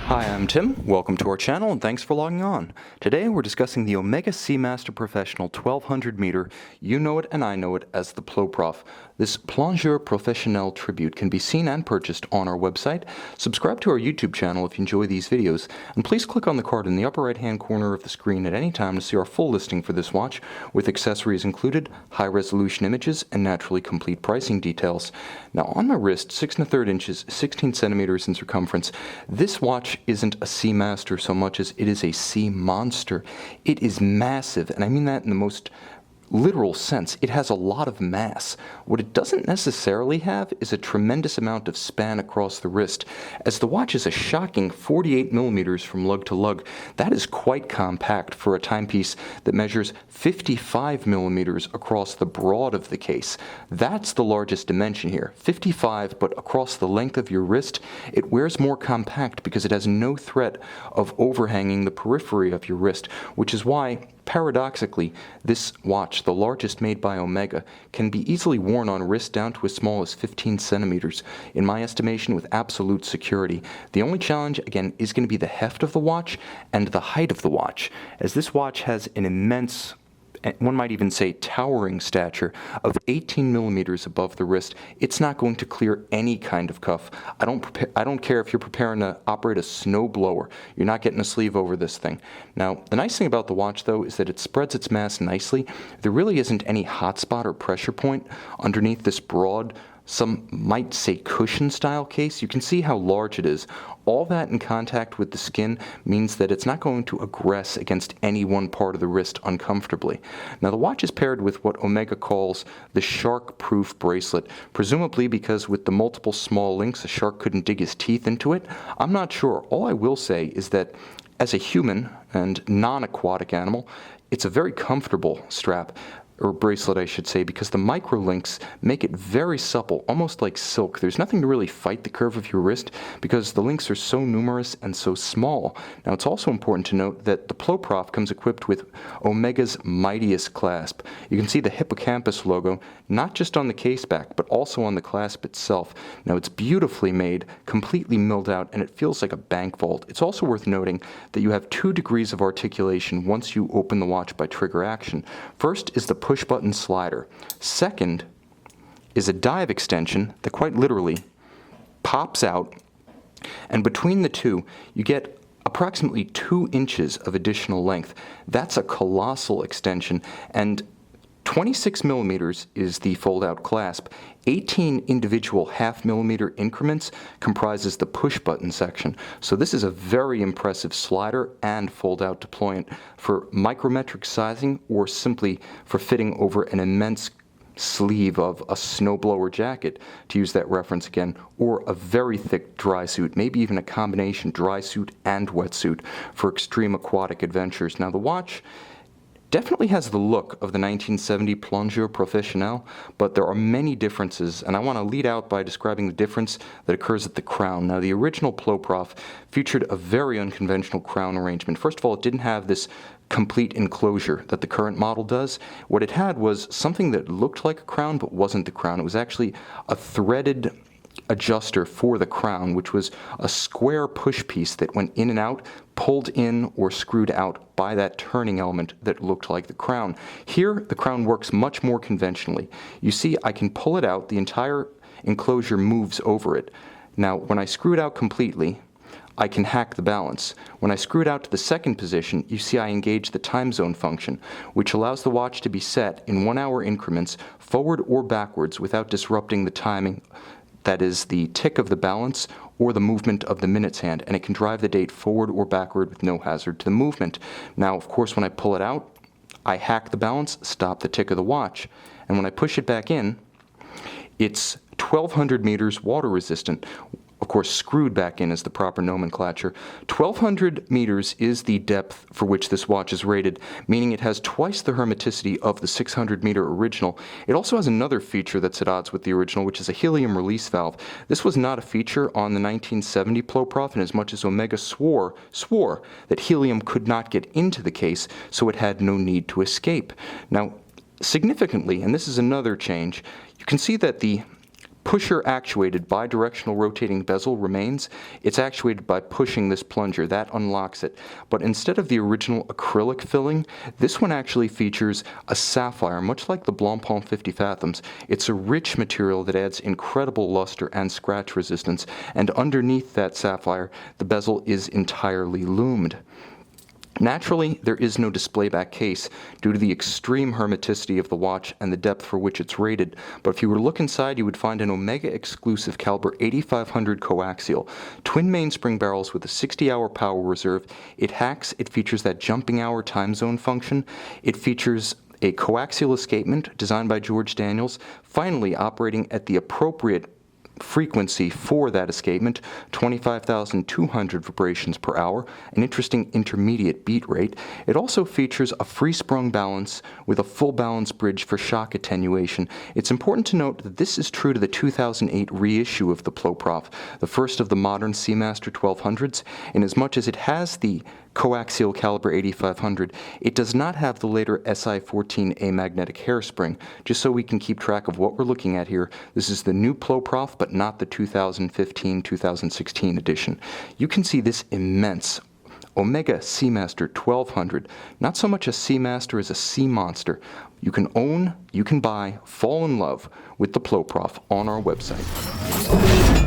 Hi, I'm Tim. Welcome to our channel and thanks for logging on. Today we're discussing the Omega Seamaster Professional 1200 meter, you know it and I know it as the Ploprof. This Plongeur Professionnel tribute can be seen and purchased on our website. Subscribe to our YouTube channel if you enjoy these videos, and please click on the card in the upper right hand corner of the screen at any time to see our full listing for this watch, with accessories included, high resolution images, and naturally complete pricing details. Now on my wrist, 6 1/3 inches, 16 centimeters in circumference, this watch isn't a Seamaster so much as it is a Seamonster. It is massive, and I mean that in the most literal sense. It has a lot of mass. What it doesn't necessarily have is a tremendous amount of span across the wrist, as the watch is a shocking 48 millimeters from lug to lug. That is quite compact for a timepiece that measures 55 millimeters across the broad of the case. That's the largest dimension here, 55, but across the length of your wrist, it wears more compact because it has no threat of overhanging the periphery of your wrist, which is why, paradoxically, this watch, the largest made by Omega, can be easily worn on wrist down to as small as 15 centimeters, in my estimation, with absolute security. The only challenge, again, is going to be the heft of the watch and the height of the watch, as this watch has an immense, one might even say towering stature of 18 millimeters above the wrist. It's not going to clear any kind of cuff. I don't care if you're preparing to operate a snow blower. You're not getting a sleeve over this thing. Now, the nice thing about the watch, though, is that it spreads its mass nicely. There really isn't any hot spot or pressure point underneath this broad, some might say cushion-style case. You can see how large it is. All that in contact with the skin means that it's not going to aggress against any one part of the wrist uncomfortably. Now, the watch is paired with what Omega calls the shark-proof bracelet, presumably because with the multiple small links, a shark couldn't dig his teeth into it. I'm not sure. All I will say is that as a human and non-aquatic animal, it's a very comfortable strap, or bracelet I should say, because the micro links make it very supple, almost like silk. There's nothing to really fight the curve of your wrist because the links are so numerous and so small. Now, it's also important to note that the Ploprof comes equipped with Omega's mightiest clasp. You can see the hippocampus logo not just on the case back but also on the clasp itself. Now, it's beautifully made, completely milled out, and it feels like a bank vault. It's also worth noting that you have 2 degrees of articulation once you open the watch by trigger action. First is the push-button slider. Second is a dive extension that quite literally pops out, and between the two you get approximately 2 inches of additional length. That's a colossal extension, and 26 millimeters is the fold-out clasp. 18 individual half-millimeter increments comprises the push-button section. So this is a very impressive slider and fold-out deployant for micrometric sizing or simply for fitting over an immense sleeve of a snowblower jacket, to use that reference again, or a very thick dry suit, maybe even a combination dry suit and wetsuit for extreme aquatic adventures. Now, the watch definitely has the look of the 1970 Plongeur Professionnel, but there are many differences, and I want to lead out by describing the difference that occurs at the crown. Now, the original Ploprof featured a very unconventional crown arrangement. First of all, it didn't have this complete enclosure that the current model does. What it had was something that looked like a crown but wasn't the crown. It was actually a threaded adjuster for the crown, which was a square push piece that went in and out, pulled in or screwed out by that turning element that looked like the crown. Here, the crown works much more conventionally. You see, I can pull it out, the entire enclosure moves over it. Now, when I screw it out completely, I can hack the balance. When I screw it out to the second position, you see I engage the time zone function, which allows the watch to be set in 1-hour increments, forward or backwards, without disrupting the timing. That is the tick of the balance or the movement of the minutes hand, and it can drive the date forward or backward with no hazard to the movement. Now, of course, when I pull it out, I hack the balance, stop the tick of the watch, and when I push it back in, it's 1200 meters water resistant. Of course, screwed back in is the proper nomenclature. 1200 meters is the depth for which this watch is rated, meaning it has twice the hermeticity of the 600-meter original. It also has another feature that's at odds with the original, which is a helium release valve. This was not a feature on the 1970 Ploprof, and as much as Omega swore that helium could not get into the case, so it had no need to escape. Now, significantly, and this is another change, you can see that the pusher-actuated bidirectional rotating bezel remains. It's actuated by pushing this plunger. That unlocks it. But instead of the original acrylic filling, this one actually features a sapphire, much like the Blancpain 50 Fathoms. It's a rich material that adds incredible luster and scratch resistance, and underneath that sapphire, the bezel is entirely loomed. Naturally, there is no display back case due to the extreme hermeticity of the watch and the depth for which it's rated, but if you were to look inside, you would find an Omega exclusive caliber 8500 coaxial, twin mainspring barrels with a 60-hour power reserve. It hacks, it features that jumping hour time zone function, it features a coaxial escapement designed by George Daniels, finally operating at the appropriate frequency for that escapement, 25,200 vibrations per hour, an interesting intermediate beat rate. It also features a free-sprung balance with a full balance bridge for shock attenuation. It's important to note that this is true to the 2008 reissue of the Ploprof, the first of the modern Seamaster 1200s, in as much as it has the coaxial caliber 8500, it does not have the later SI14A magnetic hairspring. Just so we can keep track of what we're looking at here, this is the new Ploprof, but not the 2015-2016 edition. You can see this immense Omega Seamaster 1200, not so much a Seamaster as a sea monster. You can own, you can buy, fall in love with the Ploprof on our website.